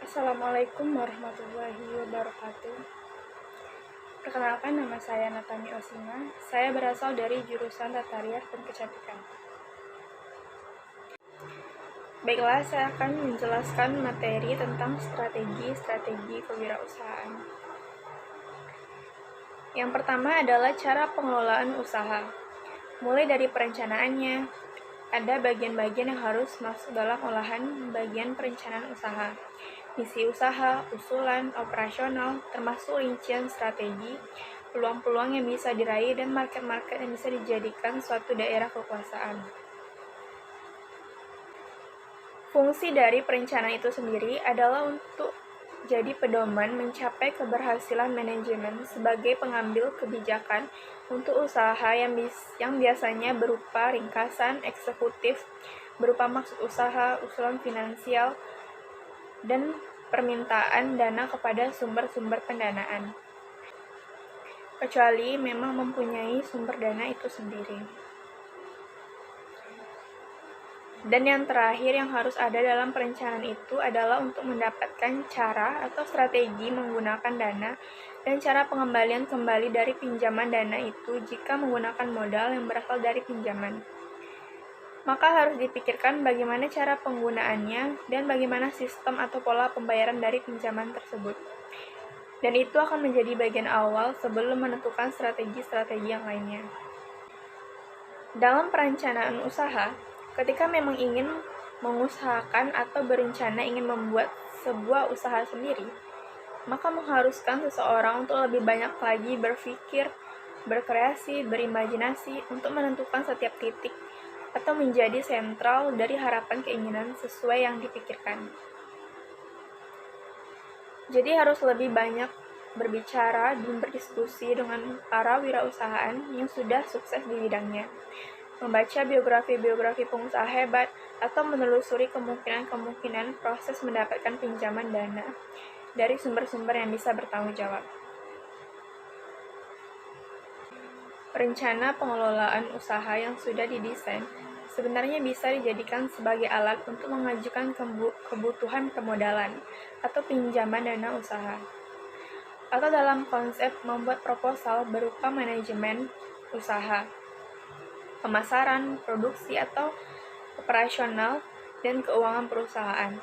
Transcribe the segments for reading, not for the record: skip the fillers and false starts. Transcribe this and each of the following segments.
Assalamualaikum warahmatullahi wabarakatuh. Perkenalkan, nama saya Natami Osima. Saya berasal dari jurusan Tata Rias dan Kecantikan. Baiklah, saya akan menjelaskan materi tentang strategi kewirausahaan. Yang pertama adalah cara pengelolaan usaha. Mulai dari perencanaannya, ada bagian-bagian yang harus masuk dalam olahan bagian perencanaan usaha. Misi usaha, usulan, operasional, termasuk rincian strategi, peluang-peluang yang bisa diraih, dan market-market yang bisa dijadikan suatu daerah kekuasaan. Fungsi dari perencanaan itu sendiri adalah untuk jadi pedoman mencapai keberhasilan manajemen sebagai pengambil kebijakan untuk usaha yang biasanya berupa ringkasan eksekutif, berupa maksud usaha, usulan finansial, dan permintaan dana kepada sumber-sumber pendanaan, kecuali memang mempunyai sumber dana itu sendiri. Dan yang terakhir yang harus ada dalam perencanaan itu adalah untuk mendapatkan cara atau strategi menggunakan dana dan cara pengembalian kembali dari pinjaman dana itu jika menggunakan modal yang berasal dari pinjaman. Maka harus dipikirkan bagaimana cara penggunaannya dan bagaimana sistem atau pola pembayaran dari pinjaman tersebut. Dan itu akan menjadi bagian awal sebelum menentukan strategi-strategi yang lainnya. Dalam perencanaan usaha, ketika memang ingin mengusahakan atau berencana ingin membuat sebuah usaha sendiri, maka mengharuskan seseorang untuk lebih banyak lagi berpikir, berkreasi, berimajinasi untuk menentukan setiap titik atau menjadi sentral dari harapan keinginan sesuai yang dipikirkan. Jadi harus lebih banyak berbicara dan berdiskusi dengan para wirausahaan yang sudah sukses di bidangnya, membaca biografi pengusaha hebat, atau menelusuri kemungkinan proses mendapatkan pinjaman dana dari sumber-sumber yang bisa bertanggung jawab. Rencana pengelolaan usaha yang sudah didesain sebenarnya bisa dijadikan sebagai alat untuk mengajukan kebutuhan permodalan atau pinjaman dana usaha, atau dalam konsep membuat proposal berupa manajemen usaha, pemasaran, produksi, atau operasional, dan keuangan perusahaan.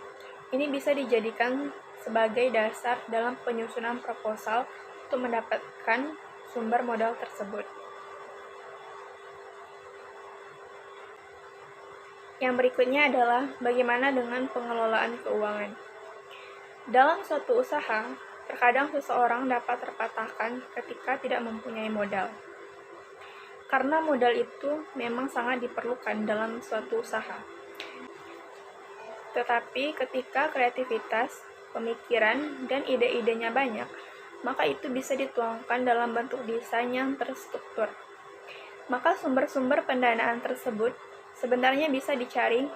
Ini bisa dijadikan sebagai dasar dalam penyusunan proposal untuk mendapatkan sumber modal tersebut. Yang berikutnya adalah bagaimana dengan pengelolaan keuangan. Dalam suatu usaha, terkadang seseorang dapat terpatahkan ketika tidak mempunyai modal. Karena modal itu memang sangat diperlukan dalam suatu usaha. Tetapi ketika kreativitas, pemikiran, dan ide-idenya banyak, maka itu bisa dituangkan dalam bentuk desain yang terstruktur. Maka sumber-sumber pendanaan tersebut sebenarnya bisa dicari,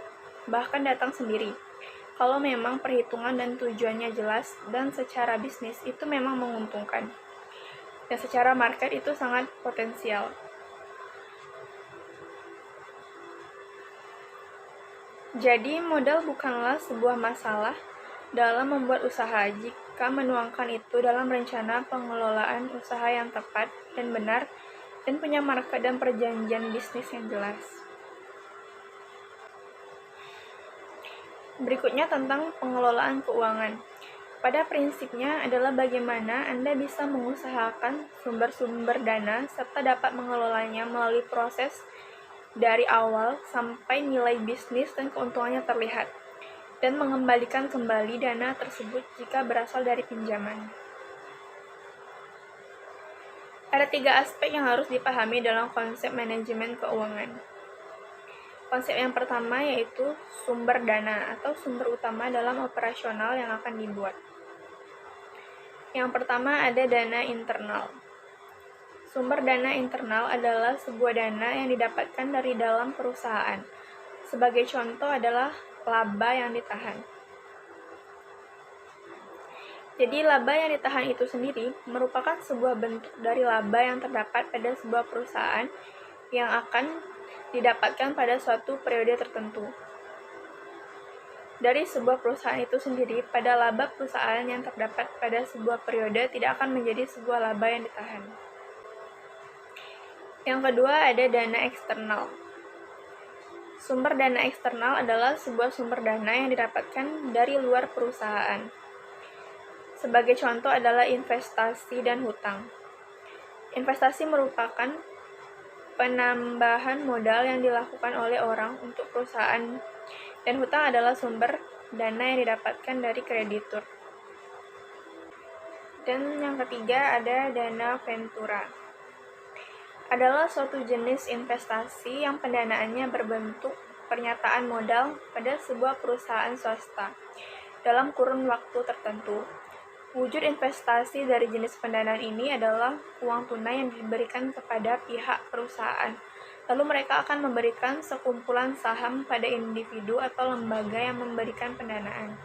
bahkan datang sendiri, kalau memang perhitungan dan tujuannya jelas dan secara bisnis itu memang menguntungkan, dan secara market itu sangat potensial. Jadi, modal bukanlah sebuah masalah dalam membuat usaha jika menuangkan itu dalam rencana pengelolaan usaha yang tepat dan benar, dan punya market dan perjanjian bisnis yang jelas. Berikutnya tentang pengelolaan keuangan. Pada prinsipnya adalah bagaimana Anda bisa mengusahakan sumber-sumber dana serta dapat mengelolanya melalui proses dari awal sampai nilai bisnis dan keuntungannya terlihat, dan mengembalikan kembali dana tersebut jika berasal dari pinjaman. Ada 3 aspek yang harus dipahami dalam konsep manajemen keuangan. Konsep yang pertama yaitu sumber dana atau sumber utama dalam operasional yang akan dibuat. Yang pertama ada dana internal. Sumber dana internal adalah sebuah dana yang didapatkan dari dalam perusahaan. Sebagai contoh adalah laba yang ditahan. Jadi laba yang ditahan itu sendiri merupakan sebuah bentuk dari laba yang terdapat pada sebuah perusahaan yang akan didapatkan pada suatu periode tertentu. dari sebuah perusahaan itu sendiri pada laba perusahaan yang terdapat pada sebuah periode tidak akan menjadi sebuah laba yang ditahan. Yang kedua ada dana eksternal. Sumber dana eksternal adalah sebuah sumber dana yang didapatkan dari luar perusahaan. Sebagai contoh adalah investasi dan hutang. Investasi merupakan penambahan modal yang dilakukan oleh orang untuk perusahaan, dan hutang adalah sumber dana yang didapatkan dari kreditur. Dan yang ketiga ada dana ventura. Adalah suatu jenis investasi yang pendanaannya berbentuk pernyataan modal pada sebuah perusahaan swasta dalam kurun waktu tertentu. Wujud investasi dari jenis pendanaan ini adalah uang tunai yang diberikan kepada pihak perusahaan. Lalu mereka akan memberikan sekumpulan saham pada individu atau lembaga yang memberikan pendanaan.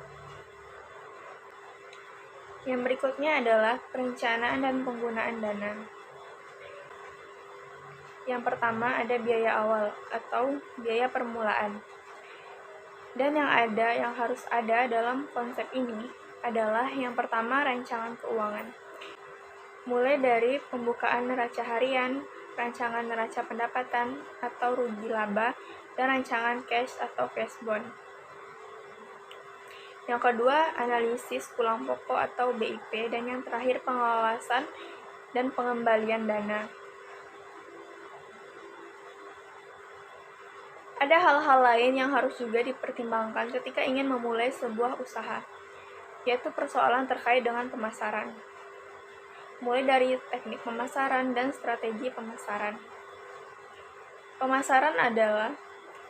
Yang berikutnya adalah perencanaan dan penggunaan dana. Yang pertama ada biaya awal atau biaya permulaan. Dan yang harus ada dalam konsep ini adalah yang pertama rancangan keuangan. Mulai dari pembukaan neraca harian, rancangan neraca pendapatan atau rugi laba, dan rancangan cash atau cash bond. Yang kedua, analisis pulang pokok atau BIP, dan yang terakhir pengawasan dan pengembalian dana. Ada hal-hal lain yang harus juga dipertimbangkan ketika ingin memulai sebuah usaha, yaitu persoalan terkait dengan pemasaran. Mulai dari teknik pemasaran dan strategi pemasaran. Pemasaran adalah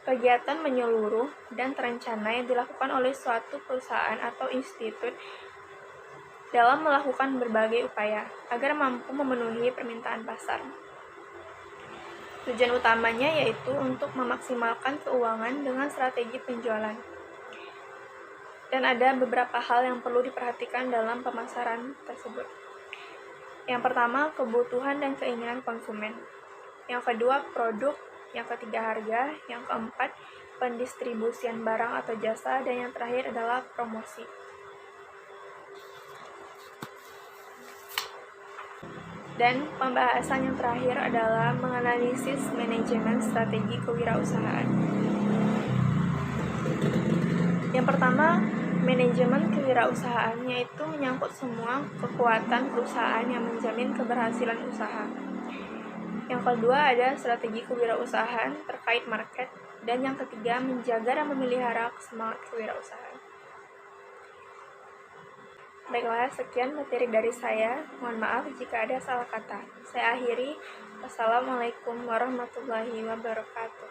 kegiatan menyeluruh dan terencana yang dilakukan oleh suatu perusahaan atau institut dalam melakukan berbagai upaya agar mampu memenuhi permintaan pasar. Tujuan utamanya yaitu untuk memaksimalkan keuangan dengan strategi penjualan. Dan ada beberapa hal yang perlu diperhatikan dalam pemasaran tersebut. Yang pertama, kebutuhan dan keinginan konsumen. Yang kedua, produk. Yang ketiga, harga. Yang keempat, pendistribusian barang atau jasa. Dan yang terakhir adalah promosi. Dan pembahasan yang terakhir adalah menganalisis manajemen strategi kewirausahaan. Yang pertama, manajemen kewirausahaan, yaitu menyangkut semua kekuatan perusahaan yang menjamin keberhasilan usaha. Yang kedua ada strategi kewirausahaan terkait market, dan yang ketiga menjaga dan memelihara semangat kewirausahaan. Baiklah, sekian materi dari saya. Mohon maaf jika ada salah kata. Saya akhiri. Wassalamualaikum warahmatullahi wabarakatuh.